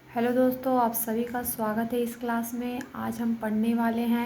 Hello दोस्तों, आप सभी का स्वागत है इस क्लास में। आज हम पढ़ने वाले हैं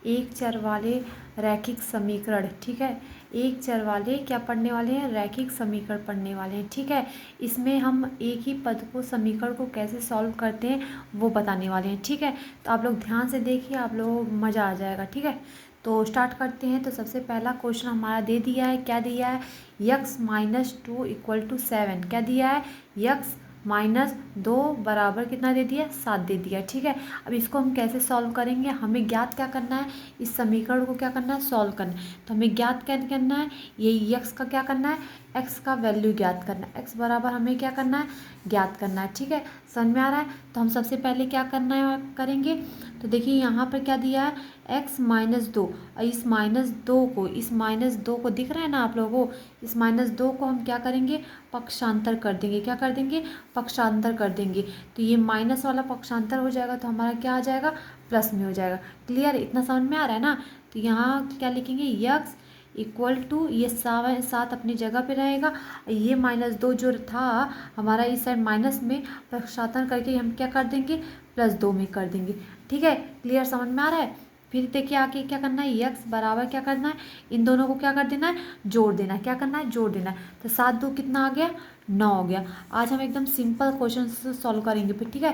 एक चर वाले रैखिक समीकरण। ठीक है, एक चर वाले क्या पढ़ने वाले हैं? रैखिक समीकरण पढ़ने वाले हैं। ठीक है, इसमें हम एक ही पद को समीकरण को कैसे सॉल्व करते हैं वो बताने वाले हैं। ठीक है, तो आप लोग ध्यान से देखिए, आप लोगों को मज़ा आ जाएगा। ठीक है, तो स्टार्ट करते हैं। तो सबसे पहला क्वेश्चन हमारा दे दिया है, क्या दिया है? x-2 = 7। क्या दिया है? x-2 बराबर कितना दे दिया? 7 दे दिया। ठीक है, अब इसको हम कैसे सॉल्व करेंगे? हमें ज्ञात क्या करना है? इस समीकरण को क्या करना है? सॉल्व करना है। तो हमें ज्ञात क्या करना है? ये x का क्या करना है? x का वैल्यू ज्ञात करना है। x बराबर हमें क्या करना है? ज्ञात करना है। ठीक है, समझ में आ रहा है? तो हम सबसे पहले क्या करना है करेंगे? तो देखिए यहाँ पर क्या दिया है? x-2 और इस -2 को दिख रहा है ना आप लोगों को? इस -2 को हम क्या करेंगे? पक्षांतर कर देंगे। क्या कर देंगे? पक्षांतर कर देंगे। तो ये माइनस वाला पक्षांतर हो जाएगा तो हमारा क्या आ जाएगा? प्लस में हो जाएगा। क्लियर? इतना समझ में आ रहा है ना? तो यहाँ क्या लिखेंगे? x = ये 7 अपनी जगह पे रहेगा। ये -2 जो था हमारा इस साइड माइनस में पक्षांतर करके हम क्या कर देंगे? +2 में कर देंगे। ठीक है, क्लियर? समझ में आ रहा है? फिर देखिए आगे क्या करना है? x बराबर क्या करना है? इन दोनों को क्या कर देना है? जोड़ देना है। क्या करना है? जोड़ देना है। तो 7 2 कितना आ गया? 9 हो गया। आज हम एकदम सिंपल क्वेश्चन से सॉल्व करेंगे फिर। ठीक है,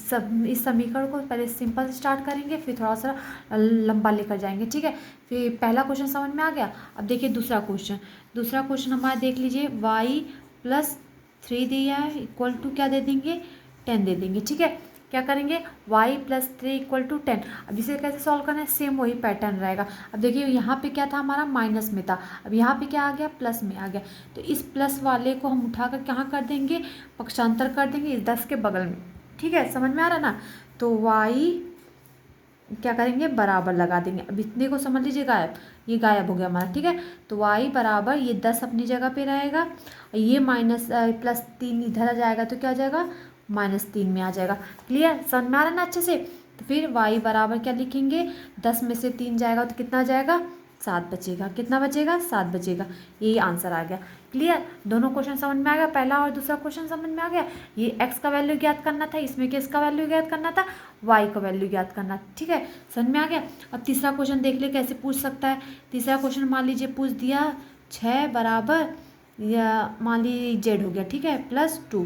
सब इस समीकरण को पहले सिंपल से स्टार्ट करेंगे, फिर थोड़ा सा लंबा लेकर जाएंगे। ठीक है, फिर पहला क्वेश्चन समझ में आ गया। अब देखिए दूसरा क्वेश्चन हमारा देख लीजिए। y+3 दिया है = क्या दे देंगे? 10 दे देंगे। ठीक है, क्या करेंगे? y+3 = 10। अब इसे कैसे सॉल्व करना है? सेम वही पैटर्न रहेगा। अब देखिए यहाँ पे क्या था? हमारा माइनस में था, अब यहाँ पे क्या आ गया? प्लस में आ गया। तो इस प्लस वाले को हम उठाकर कहाँ कर देंगे? पक्षांतर कर देंगे इस 10 के बगल में। ठीक है, समझ में आ रहा है ना? तो y क्या करेंगे? बराबर लगा देंगे। अब इतने को समझ लीजिए गायब, ये गायब हो गया हमारा। ठीक है, तो y बराबर ये 10 अपनी जगह पे रहेगा, ये +3 इधर आ जाएगा तो क्या आ जाएगा? -3 में आ जाएगा। क्लियर? समझ में आ रहा है ना अच्छे से? तो फिर y बराबर क्या लिखेंगे? 10 में से 3 जाएगा तो कितना जाएगा? 7 बचेगा। कितना बचेगा? 7 बचेगा। यही आंसर आ गया। क्लियर? दोनों क्वेश्चन समझ में आ गया? पहला और दूसरा क्वेश्चन समझ में आ गया? ये x का वैल्यू ज्ञात करना था, इसमें किसका वैल्यू ज्ञात करना था? y का वैल्यू ज्ञात करना। ठीक है, समझ में आ गया? अब तीसरा क्वेश्चन देख ले कैसे पूछ सकता है। तीसरा क्वेश्चन मान लीजिए पूछ दिया 6 बराबर या मान लीजिए z हो गया। ठीक है, +2।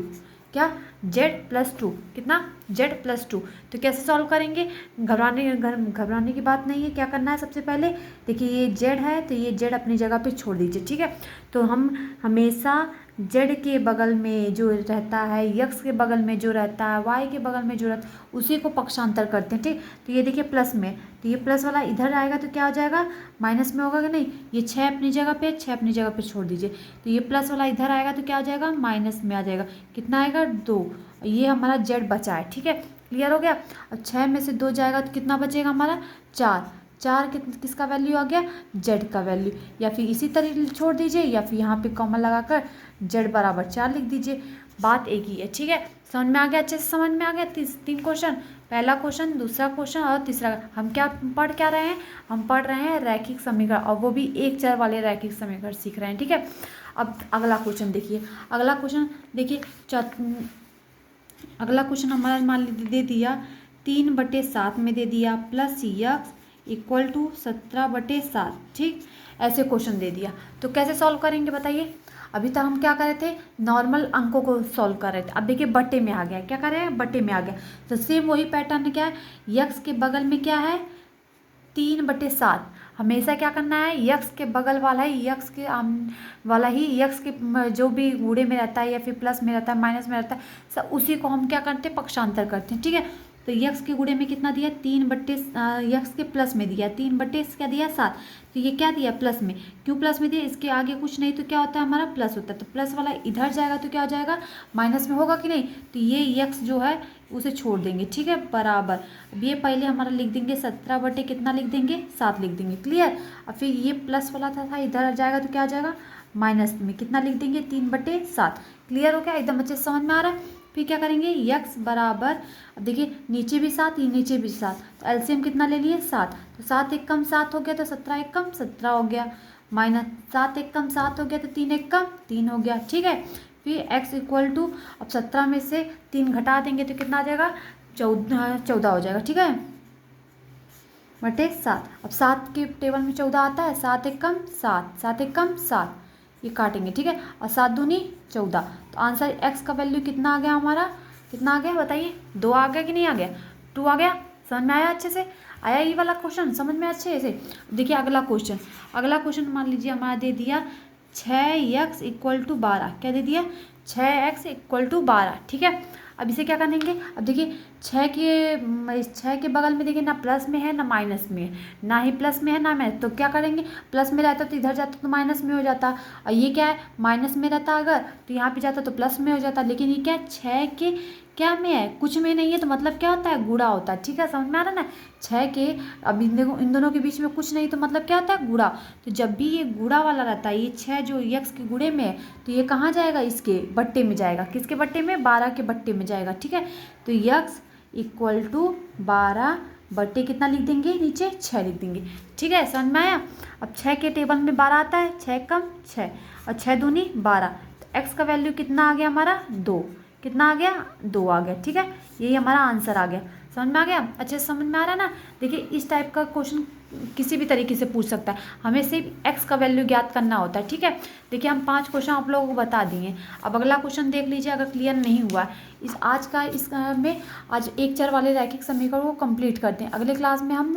क्या? z+2 कितना? z+2। तो कैसे सॉल्व करेंगे? घबराने की बात नहीं है। क्या करना है सबसे पहले? देखिए ये z है तो ये z अपनी जगह पे छोड़ दीजिए। ठीक है, तो हम हमेशा z के बगल में जो रहता है, x के बगल में जो रहता है, y के बगल में जो रहता है उसी को पक्षांतर करते हैं। ठीक, तो ये देखिए प्लस में, तो ये प्लस वाला इधर आएगा तो क्या हो जाएगा? माइनस में होगा कि नहीं? ये 6 अपनी जगह पे, 6 अपनी जगह पे छोड़ दीजिए। तो ये प्लस वाला इधर आएगा तो क्या हो जाएगा? माइनस में आ जाएगा। कितना आएगा? 2। ये हमारा z बचा है। ठीक है, क्लियर हो गया? अब 6 में से 2 जाएगा तो कितना बचेगा हमारा? 4। 4 किसका वैल्यू आ गया? z का वैल्यू। या फिर इसी तरह छोड़ दीजिए या फिर यहाँ पे कॉमन लगाकर z बराबर 4 लिख दीजिए। बात एक ही है। ठीक है, समझ में आ गया? अच्छे से समझ में आ गया? 3 क्वेश्चन, पहला क्वेश्चन, दूसरा क्वेश्चन और तीसरा। हम क्या पढ़ क्या रहे हैं? हम पढ़ रहे हैं रैखिक समीकरण, और वो भी एक चर वाले रैखिक समीकरण सीख रहे हैं। ठीक है, अब अगला क्वेश्चन देखिए। अगला क्वेश्चन देखिए, अगला क्वेश्चन हमारा मान लीजिए दे दिया 3/7 में दे दिया प्लस x = 17/7। ठीक, ऐसे क्वेश्चन दे दिया तो कैसे सॉल्व करेंगे बताइए? अभी तक हम क्या कर रहे थे? नॉर्मल अंकों को सॉल्व कर रहे थे। अब देखिए बट्टे में आ गया। क्या कर रहे हैं? बट्टे में आ गया। तो सेम वही पैटर्न क्या है? x के बगल में क्या है? 3/7। हमेशा क्या करना है? x के बगल वाला ही x के जो भी गुणे में रहता है या फिर प्लस में रहता है, माइनस में रहता है, सब उसी को हम क्या करते हैं? पक्षांतर करते हैं। ठीक है, तो x के गुणे में कितना दिया? x के प्लस में दिया 3/, क्या दिया? 7। तो ये क्या दिया? प्लस में। क्यों प्लस में दिया? इसके आगे कुछ नहीं तो क्या होता है हमारा? प्लस होता है। तो प्लस वाला इधर जाएगा तो क्या हो जाएगा? माइनस में होगा कि नहीं? तो ये x जो है उसे छोड़ देंगे। ठीक है, बराबर। अब ये पहले हमारा लिख देंगे 17 कितना लिख देंगे? 7 लिख देंगे। क्लियर? अब फिर ये प्लस वाला था इधर जाएगा तो क्या आ जाएगा? माइनस में कितना लिख देंगे? 3/7। क्लियर हो गया? एकदम अच्छे से समझ में आ रहा है? फिर क्या करेंगे? x बराबर, अब देखिए नीचे भी 7, ये नीचे भी 7, तो एलसीएम कितना ले लिए? 7। तो 7 एक कम 7 हो गया तो 17 एक कम 17 हो गया, माइनस 7 एक कम 7 हो गया तो 3 एक कम 3 हो गया। ठीक है, फिर x इक्वल टू, अब 17 में से 3 घटा देंगे तो कितना आ जाएगा, 14 हो जाएगा, ठीक है, बटे 7। अब 7 के टेबल में 14 आता है, 7 एक कम 7, 7 एक कम 7, ये काटेंगे, ठीक है, और 7 दूनी 14। तो आंसर x का वैल्यू कितना आ गया हमारा, कितना आ गया बताइए, 2 आ गया कि नहीं आ गया, 2 आ गया। समझ में आया, अच्छे से आया ये वाला क्वेश्चन, समझ में अच्छे से। देखिए अगला क्वेश्चन मान लीजिए हमारा दे दिया 6x इक्वल टू 12, क्या दे दिया, 6x इक्वल टू 12, ठीक है। अब इसे क्या करेंगे, अब देखिए 6 के बगल में देखिए ना प्लस में है ना माइनस में है, ना ही प्लस में है ना माइनस, तो क्या करेंगे, प्लस में रहता तो इधर जाता तो माइनस में हो जाता, और ये क्या है माइनस में रहता अगर तो यहाँ पे जाता तो प्लस में हो जाता, लेकिन ये क्या है 6 के क्या में है, कुछ में नहीं है, तो मतलब क्या होता है, गुणा होता है, ठीक है, समझ में आ रहा है ना। 6 के, अब इन दोनों के बीच में कुछ नहीं तो मतलब क्या होता है, गुणा। तो जब भी ये गुणा वाला रहता है, ये 6 जो x के गुणे में है, तो ये कहाँ जाएगा, इसके बट्टे में जाएगा, किसके बट्टे में, 12 के बट्टे में जाएगा, ठीक है। तो x इक्वल टू 12 बट्टे कितना लिख देंगे, नीचे 6 लिख देंगे, ठीक है, समझ में आया। अब 6 के टेबल में 12 आता है, 6 कम 6 और 6 दूनी 12, तो x का वैल्यू कितना आ गया हमारा, 2, कितना आ गया, 2 आ गया, ठीक है, यही हमारा आंसर आ गया। समझ में आ गया, अच्छे से समझ में आ रहा है ना। देखिए इस टाइप का क्वेश्चन किसी भी तरीके से पूछ सकता है, हमें सिर्फ x का वैल्यू ज्ञात करना होता है, ठीक है। देखिए हम 5 क्वेश्चन आप लोगों को बता दिए। अब अगला क्वेश्चन देख लीजिए, अगर क्लियर नहीं हुआ इस आज का इस में, आज एक चर वाले रैखिक समीकरण को कंप्लीट करते हैं, अगले क्लास में हम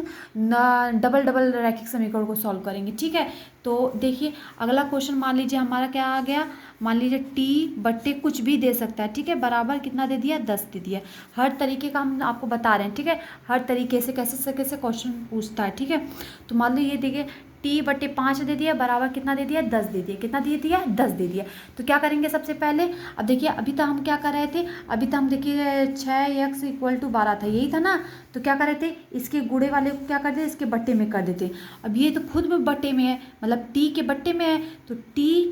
डबल रैखिक समीकरण को सॉल्व करेंगे, ठीक है। तो देखिए अगला क्वेश्चन मान लीजिए हमारा क्या आ गया, मान लीजिए t बट्टे कुछ भी दे सकता है, ठीक है, बराबर कितना दे दिया, 10 दे दिया। हर तरीके का हम आपको बता रहे हैं, ठीक है, हर तरीके से कैसे क्वेश्चन पूछता है, ठीक है। तो मान लो ये देखिए t बट्टे 5 दे दिया, बराबर कितना दे दिया, 10 दे दिया, कितना दे दिया, 10 दे दिया। तो क्या करेंगे सबसे पहले, अब देखिए अभी तक हम क्या कर रहे थे, अभी तक हम देखिए 6x इक्वल टू 12 था, यही था ना। तो क्या कर रहे थे, इसके गुणे वाले को क्या करते, इसके बट्टे में कर देते। अब ये तो खुद में बट्टे में है, मतलब t के बट्टे में है, तो t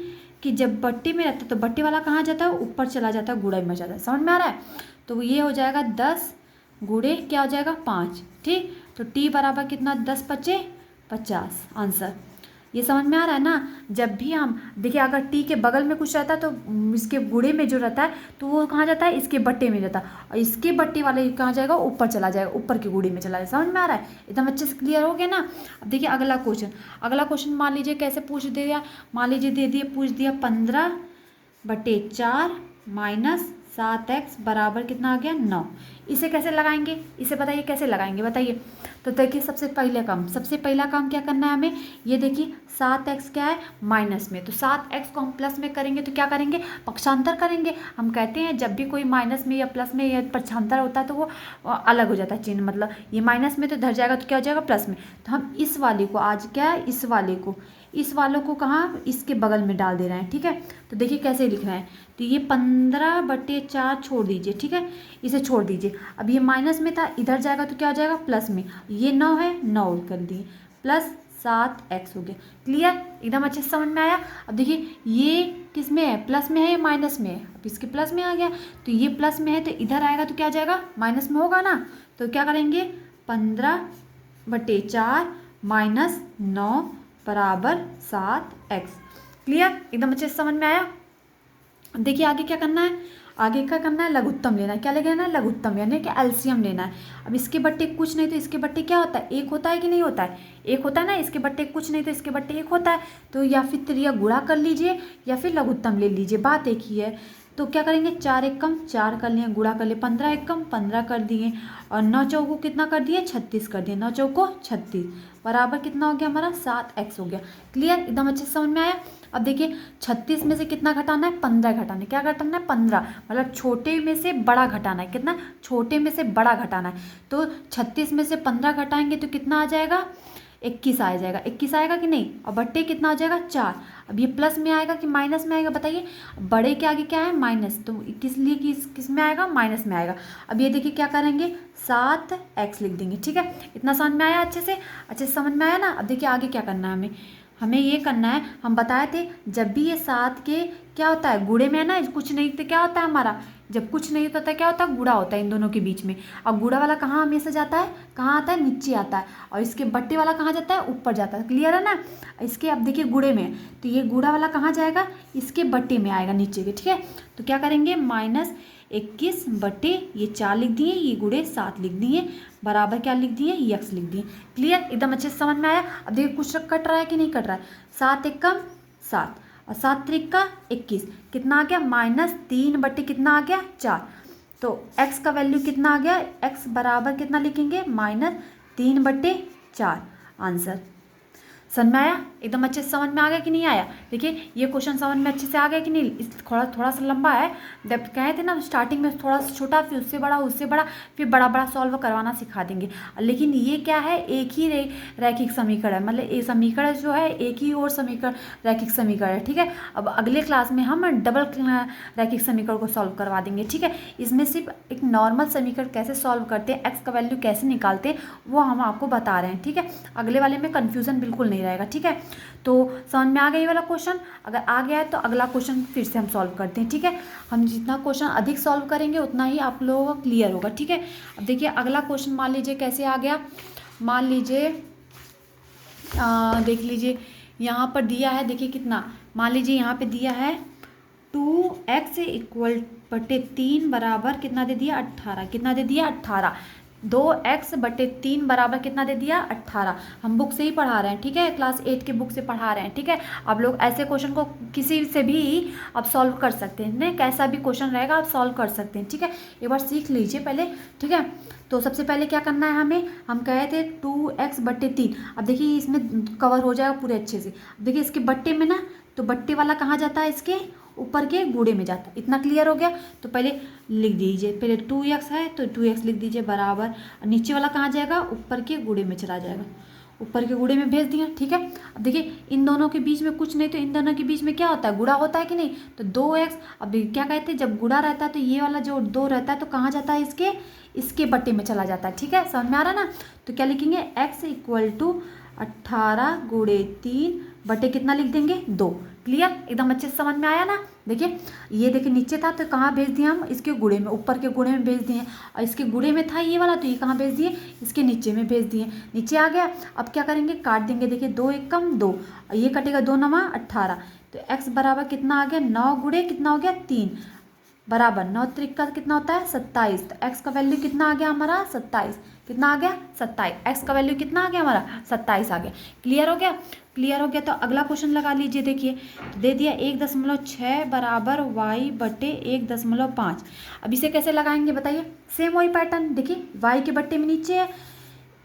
कि जब बट्टे में रहता है तो बट्टे वाला कहाँ जाता है, ऊपर चला जाता है, गुणे में जाता है, समझ में आ रहा है। तो ये हो जाएगा 10 गुणे क्या हो जाएगा 5, ठीक। तो t बराबर कितना, 10 × 5 = 50 आंसर। ये समझ में आ रहा है ना। जब भी हम देखिए अगर t के बगल में कुछ रहता है तो इसके गुणे में जो रहता है तो वो कहाँ जाता है, इसके बट्टे में जाता है, और इसके बट्टे वाले कहाँ जाएगा, ऊपर चला जाएगा, ऊपर के गुणे में चला जाएगा। समझ में आ रहा है, एकदम अच्छे से क्लियर हो गया ना। अब देखिए अगला क्वेश्चन मान लीजिए कैसे पूछ दिया, मान लीजिए दे दिया, पूछ दिया 15/4 - 7x बराबर कितना आ गया, 9। इसे कैसे लगाएंगे, इसे बताइए कैसे लगाएंगे, बताइए। तो देखिए सबसे पहला काम क्या करना है हमें, ये देखिए 7x क्या है, माइनस में, तो 7x को हम प्लस में करेंगे तो क्या करेंगे, पक्षांतर करेंगे। हम कहते हैं जब भी कोई माइनस में या प्लस में या पक्षांतर होता है तो वो अलग हो जाता है चिन्ह, मतलब ये माइनस में तो धर जाएगा तो क्या हो जाएगा, प्लस में। तो हम इस वाले को आज क्या है, इस वालों को कहाँ, इसके बगल में डाल दे रहे हैं, ठीक है। तो देखिए कैसे लिख रहे हैं, तो ये 15/4 छोड़ दीजिए, ठीक है, इसे छोड़ दीजिए। अब ये माइनस में था, इधर जाएगा तो क्या हो जाएगा, प्लस में। ये 9 है, 9 कर दिए, प्लस 7x हो गया। क्लियर, एकदम अच्छे से समझ में आया। अब देखिए ये किस में है, प्लस में है या माइनस में है, अब इसके प्लस में आ गया, तो ये प्लस में है तो इधर आएगा तो क्या जाएगा, माइनस में होगा ना। तो क्या करेंगे, 15/4 - 9 बराबर 7x। क्लियर, एकदम अच्छे से समझ में आया। देखिए आगे क्या करना है, लघुत्तम लेना है। क्या लेना है, लघुत्तम, यानी कि एलसीएम लेना है। अब इसके बट्टे कुछ नहीं तो इसके बट्टे क्या होता है, 1 होता है कि नहीं होता है, 1 होता है ना। इसके बट्टे कुछ नहीं तो इसके बट्टे 1 होता है। तो या फिर त्रिया गुणा कर लीजिए या फिर लघुत्तम ले लीजिए, बात एक ही है। तो क्या करेंगे, 4 × 1 = 4 कर लिए, गुणा कर लिए, 15 × 1 = 15 कर दिए, और 9 × 4 को कितना कर दिए, 36 कर दिए, 9 × 4 को 36 बराबर कितना हो गया हमारा, 7x हो गया। क्लियर, एकदम अच्छे से समझ में आया। अब देखिए 36 में से कितना घटाना है, 15 घटाना है। क्या घटाना है, 15, मतलब छोटे में से बड़ा घटाना है। कितना, छोटे में से बड़ा घटाना है। तो 36 में से 15 घटाएंगे तो कितना आ जाएगा, 21 आ जाएगा। 21 आएगा कि नहीं, और बट्टे कितना आ जाएगा, 4। अब ये प्लस में आएगा कि माइनस में आएगा, बताइए। बड़े के आगे क्या है, माइनस, तो किस लिए किस में आएगा, माइनस में आएगा। अब ये देखिए क्या करेंगे, 7x लिख देंगे, ठीक है। इतना समझ में आया, अच्छे से समझ में आया ना। अब देखिए आगे क्या करना है हमें ये करना है, हम बताए थे जब भी ये 7 के क्या होता है, गुणे में है ना, कुछ नहीं तो क्या होता है हमारा, जब कुछ नहीं होता क्या होता है, गुणा होता है इन दोनों के बीच में। और गुणा वाला कहाँ हमेशा जाता है, कहाँ आता है, नीचे आता है। और इसके बट्टे वाला कहाँ जाता है, ऊपर जाता है। क्लियर है ना। इसके अब देखिए गुणे में, तो ये गुणा वाला कहाँ जाएगा, इसके बट्टे में आएगा नीचे के। ठीक है, तो क्या करेंगे, -21 बटे ये 4 लिख दिए, ये गुणे 7 लिख दिए, बराबर क्या लिख दिए, यक्स लिख दिए। क्लियर, एकदम अच्छे से समझ में आया। अब देखिए कुछ कट रहा है कि नहीं कट रहा है। 7 एकम 7 और 7 त्रिका 21, कितना आ गया, -3 बटे कितना आ गया, 4। तो x का वैल्यू कितना आ गया, x बराबर कितना लिखेंगे, -3 बटे 4 आंसर। समझ में आया, एकदम अच्छे से समझ में आ गया कि नहीं आया। देखिए ये क्वेश्चन समझ में अच्छे से आ गया कि नहीं। इस थोड़ा सा लंबा है, जब कहे थे ना स्टार्टिंग में थोड़ा सा छोटा, फिर उससे बड़ा, फिर बड़ा सॉल्व करवाना सिखा देंगे। लेकिन ये क्या है, एक ही रैखिक समीकरण है, मतलब ये समीकरण जो है एक ही और समीकरण रैखिक समीकरण है। ठीक है, अब अगले क्लास में हम डबल रैखिक समीकरण को सॉल्व करवा देंगे। ठीक है, इसमें सिर्फ एक नॉर्मल समीकरण कैसे सॉल्व करते हैं, एक्स का वैल्यू कैसे निकालते हैं, वो हम आपको बता रहे हैं। ठीक है, अगले वाले में कन्फ्यूजन बिल्कुल नहीं रहेगा। ठीक है, तो समझ में आ गया ये वाला क्वेश्चन। अगर आ गया है तो अगला क्वेश्चन फिर से हम सॉल्व करते हैं। ठीक है, हम जितना क्वेश्चन अधिक सॉल्व करेंगे उतना ही आप लोगों को क्लियर होगा। ठीक है, अब देखिए अगला क्वेश्चन मान लीजिए कैसे आ गया। मान लीजिए देख लीजिए यहाँ पर दिया है, देखिए कितना, मान लीजिए यहाँ पे दिया है 2x इक्वल बटे 3 बराबर कितना दे दिया, 18। कितना दे दिया, 18। 2x बटे 3 बराबर कितना दे दिया, 18। हम बुक से ही पढ़ा रहे हैं। ठीक है, क्लास 8 के बुक से पढ़ा रहे हैं। ठीक है, आप लोग ऐसे क्वेश्चन को किसी से भी आप सॉल्व कर सकते हैं, नहीं कैसा भी क्वेश्चन रहेगा आप सॉल्व कर सकते हैं। ठीक है, एक बार सीख लीजिए पहले। ठीक है, तो सबसे पहले क्या करना है हमें, हम कहे थे 2x बटे 3। अब देखिए इसमें कवर हो जाएगा पूरे अच्छे से। देखिए इसके बट्टे में ना, तो बट्टे वाला कहाँ जाता है, इसके ऊपर के गुणे में जाता है। इतना क्लियर हो गया। तो पहले लिख दीजिए, पहले 2x है तो 2x लिख दीजिए बराबर, नीचे वाला कहाँ जाएगा, ऊपर के गुणे में चला जाएगा, ऊपर के गुणे में भेज दिया। ठीक है, अब देखिए इन दोनों के बीच में कुछ नहीं, तो इन दोनों के बीच में क्या होता है, गुणा होता है कि नहीं। तो 2x, अब क्या कहते हैं, जब गुणा रहता है तो ये वाला जो 2 रहता है तो कहाँ जाता है, इसके बट्टे में चला जाता है। ठीक है, समझ में आ रहा है ना। तो क्या लिखेंगे, x इक्वल टू 18 गुणे 3 बटे कितना लिख देंगे, 2। क्लियर, एकदम अच्छे से समझ में आया ना। देखिए ये देखिए नीचे था तो कहाँ भेज दिया हम, इसके गुणे में, ऊपर के गुणे में भेज दिए। और इसके गुणे में था ये वाला, तो ये कहाँ भेज दिए, इसके नीचे में भेज दिए। नीचे आ गया। अब क्या करेंगे, काट देंगे। देखिए 2 एकम 2, ये कटेगा 2 9 18। तो x बराबर कितना आ गया, 9 गुणे कितना हो गया, 3 बराबर 9 त्रिका कितना होता है, 27। तो x का वैल्यू कितना आ गया हमारा, 27। कितना आ गया, 27। x का वैल्यू कितना आ गया हमारा, 27 आ गया। क्लियर हो गया, क्लियर हो गया। तो अगला क्वेश्चन लगा लीजिए। देखिए तो दे दिया 1.6 बराबर y बटे 1.5। अब इसे कैसे लगाएंगे बताइए। सेम वही पैटर्न, देखिए y के बट्टे में नीचे है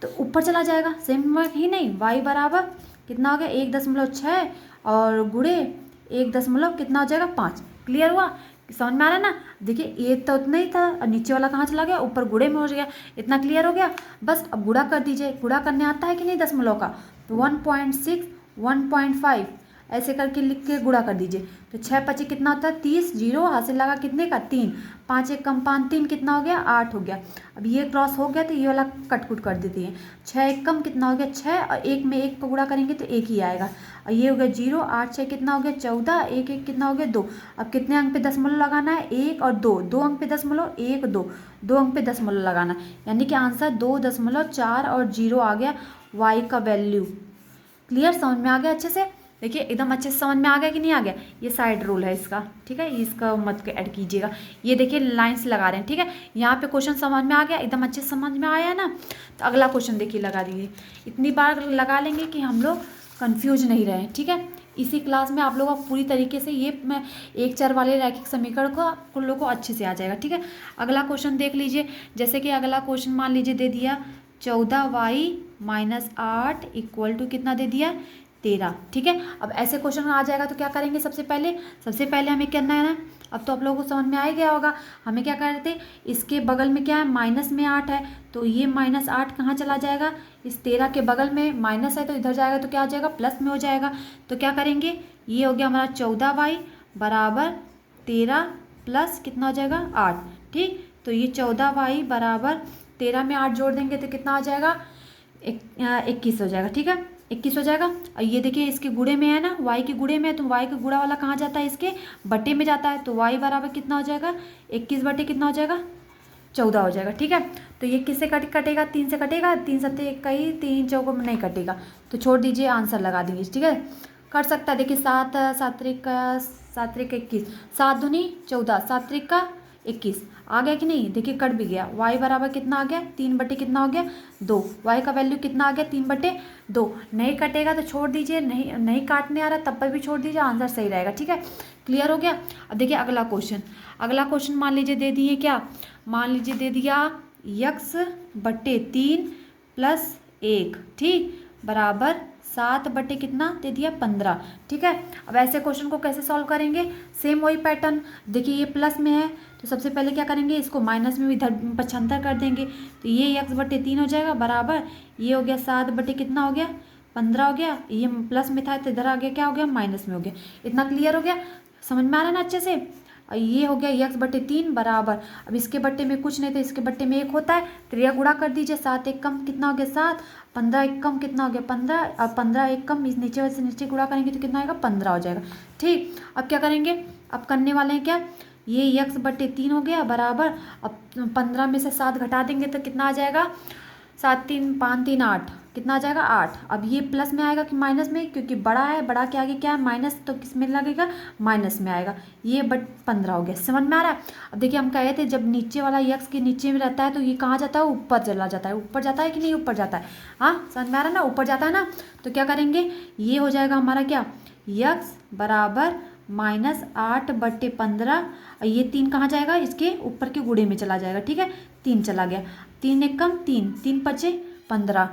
तो ऊपर चला जाएगा, सेम ही नहीं, y बराबर कितना हो गया, 1.6 और गुणे 1 दशमलव कितना हो जाएगा, 5। क्लियर हुआ, समझ में आ रहा है ना। देखिए ये तो उतना ही था और नीचे वाला कहाँ चला गया, ऊपर गुणे में हो गया। इतना क्लियर हो गया। बस अब गुणा कर दीजिए। गुणा करने आता है कि नहीं दशमलव का, तो 1.6 1.5 ऐसे करके लिख के गुणा कर दीजिए। तो 6 पचे कितना होता है, 30। जीरो हासिल लगा कितने का, 3। 5 एक कम 5 3 कितना हो गया, 8 हो गया। अब ये क्रॉस हो गया तो ये वाला कटकुट कर देते हैं। 6 एक कम कितना हो गया, 6 और 1 में 1 को गुणा करेंगे तो 1 ही आएगा। और ये हो गया 0। 8 6 कितना हो गया, 14। 1 1 कितना हो गया, 2। अब कितने अंक पे दशमलव लगाना है, 1 और 2। 2 अंक पे दशमलव, 1 2। 2 अंक पे दशमलव लगाना, यानी कि आंसर 2.4 और 0 आ गया y का वैल्यू। क्लियर, समझ में आ गया अच्छे से। देखिए एकदम अच्छे से समझ में आ गया कि नहीं आ गया। ये साइड रूल है इसका, ठीक है, इसका मत ऐड कीजिएगा। ये देखिए लाइंस लगा रहे हैं, ठीक है। यहाँ पे क्वेश्चन समझ में आ गया, एकदम अच्छे से समझ में आया ना। तो अगला क्वेश्चन देखिए लगा दीजिए। इतनी बार लगा लेंगे कि हम लोग कन्फ्यूज नहीं रहे, ठीक है। इसी क्लास में आप लोगों को पूरी तरीके से ये मैं एक चर वाले रैखिक समीकरण को आप लोगों को अच्छे से आ जाएगा, ठीक है। अगला क्वेश्चन देख लीजिए। जैसे कि अगला क्वेश्चन मान लीजिए दे दिया 14y - 8 इक्वल टू कितना दे दिया, 13, ठीक है। अब ऐसे क्वेश्चन आ जाएगा तो क्या करेंगे, सबसे पहले हमें करना है ना, अब तो आप लोगों को समझ में आ ही गया होगा। हमें क्या करते हैं, इसके बगल में क्या है, माइनस में 8 है, तो ये -8 कहाँ चला जाएगा, इस 13 के बगल में माइनस है तो इधर जाएगा तो क्या हो जाएगा, प्लस में हो जाएगा। तो क्या करेंगे, ये हो गया हमारा 14y बराबर 13 प्लस कितना हो जाएगा, 8, ठीक। तो ये 14y बराबर 13 में 8 जोड़ देंगे तो कितना आ जाएगा, 21 हो जाएगा, ठीक है। 21 हो जाएगा। और ये देखिए इसके गुणे में है ना, y के गुणे में है, तो y के गुणा वाला कहाँ जाता है, इसके बटे में जाता है। तो y बराबर कितना हो जाएगा, 21 बटे कितना हो जाएगा, 14 हो जाएगा। ठीक है, तो ये किससे कटेगा, 3 से कटेगा, 3 सत्ते 21, 3 चौको में नहीं कटेगा, तो छोड़ दीजिए, आंसर लगा दीजिए। ठीक है, कर सकता है। देखिए 7 7 त्रिक 21, 7 दूनी 14, 7 त्रिक का 21 आ गया कि नहीं, देखिए कट भी गया। y बराबर कितना आ गया, 3 बटे कितना हो गया, 2। y का वैल्यू कितना आ गया, 3 बटे 2। नहीं कटेगा तो छोड़ दीजिए, नहीं काटने आ रहा तब पर भी छोड़ दीजिए, आंसर सही रहेगा। ठीक है, क्लियर हो गया। अब देखिए अगला क्वेश्चन मान लीजिए दे दिए क्या, मान लीजिए दे दिया x बटे 3 प्लस 1, ठीक, बराबर 7 बटे कितना दे दिया, 15। ठीक है, अब ऐसे क्वेश्चन को कैसे सॉल्व करेंगे, सेम वही पैटर्न। देखिए ये प्लस में है तो सबसे पहले क्या करेंगे, इसको माइनस में भी इधर 75 कर देंगे, तो ये x बटे 3 हो जाएगा, बराबर ये हो गया 7 बटे कितना हो गया, 15 हो गया। ये प्लस में था तो इधर आ गया क्या हो गया, माइनस में हो गया। इतना क्लियर हो गया, समझ में आ रहा है ना अच्छे से। और ये हो गया x बटे 3 बराबर, अब इसके बट्टे में कुछ नहीं तो इसके बट्टे में 1 होता है, तो यह गुणा कर दीजिए। 7 एक कम कितना हो गया, 7, 15 एक कम कितना हो गया, 15, अब 15 एक कम इस नीचे से नीचे गुणा करेंगे तो कितना आएगा, 15 हो जाएगा। ठीक, अब क्या करेंगे, अब करने वाले हैं क्या, ये x बटे 3 हो गया बराबर, अब 15 में से 7 घटा देंगे तो कितना आ जाएगा, 7 3 5 3 8, कितना आ जाएगा, 8। अब ये प्लस में आएगा कि माइनस में, क्योंकि बड़ा है, बड़ा के आगे क्या है, माइनस, तो किस में लगेगा, माइनस में आएगा। ये 15 हो गया, समझ में आ रहा है। अब देखिए हम कहे थे जब नीचे वाला x के नीचे में रहता है तो ये कहाँ जाता है, ऊपर चला जाता है, ऊपर जाता है कि नहीं, ऊपर जाता है, हाँ समझ में आ रहा है ना, ऊपर जाता है ना। तो क्या करेंगे, ये हो जाएगा हमारा क्या, x बराबर -8 बटे 15, ये 3 कहाँ जाएगा, इसके ऊपर के गुणे में चला जाएगा। ठीक है, 3 चला गया, 3 एक कम 3, 3 पचे 15।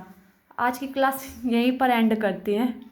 आज की क्लास यहीं पर एंड करते हैं।